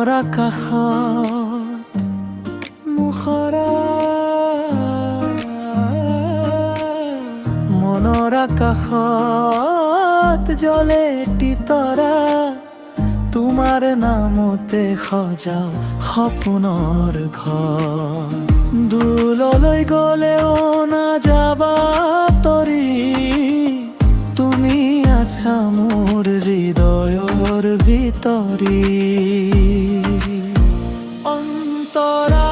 মনৰ আকাশত মুখৰা মনৰ আকাশত জ্বলে এটি তৰা তোমাৰ নামতে সজাও সপোনৰ ঘৰ দূৰলৈ গলেও নাযাবা তৰি তুমি আছা মোৰ হৃদয়ৰ ভিতৰি অন্তৰা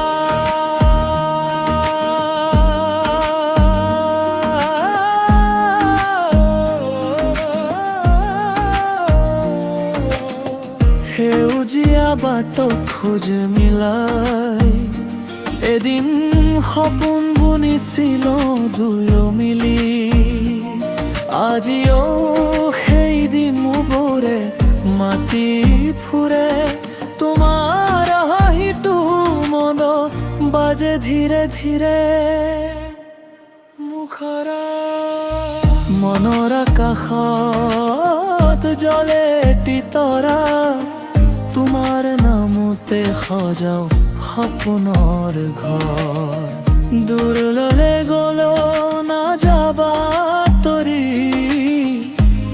সেউজীয়া বাটত খোজ মিলাই এদিন সপোন বুনিছিলো দুয়ো মিলি আজিও সেই দিনবোৰে মাতি ফুৰে তোমাৰ হাঁহিটো মনত বাজে ধীৰে ধীৰে মুখৰা মনৰ আকাশত জ্বলে এটি তৰা তোমাৰ নামতে সজাও সপোনৰ ঘৰ দূৰলৈ গলেও নাযাবা তৰি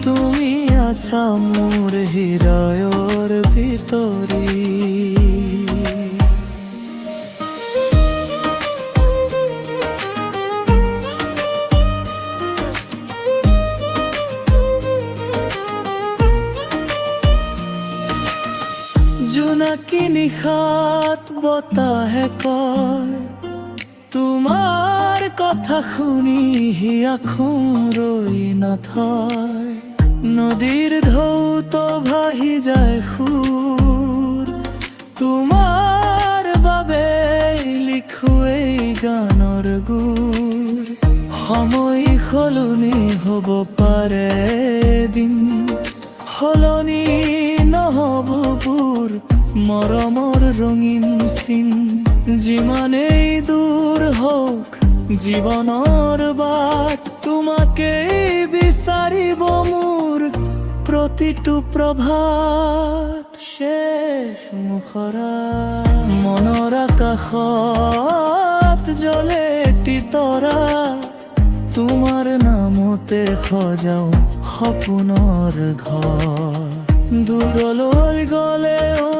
তুমি আছা মোৰ হৃদয়ৰ ভিতৰি জোনাকী নিশাত বতাহে কয় তোমাৰ কথা শুনি আঁখো ৰৈ নথয় নদীৰ ঢৌত ভাহি যায় সুৰ তোমাৰ বাবে লিখো এই গানৰ গুৰ সময় সলনি হ'ব পাৰে দিন সলনি নহ'ববোৰ মৰমৰ ৰঙীন চিন যিমানেই দূৰ হওক জীৱনৰ বাট তোমাকেই বিচাৰিব মোৰ প্ৰতিটো প্ৰভাত শেষ মুখৰা মনৰ আকাশত জ্বলে এটি তৰা তোমাৰ নামতে সজাও সপোনৰ ঘৰ দূৰলৈ গলেও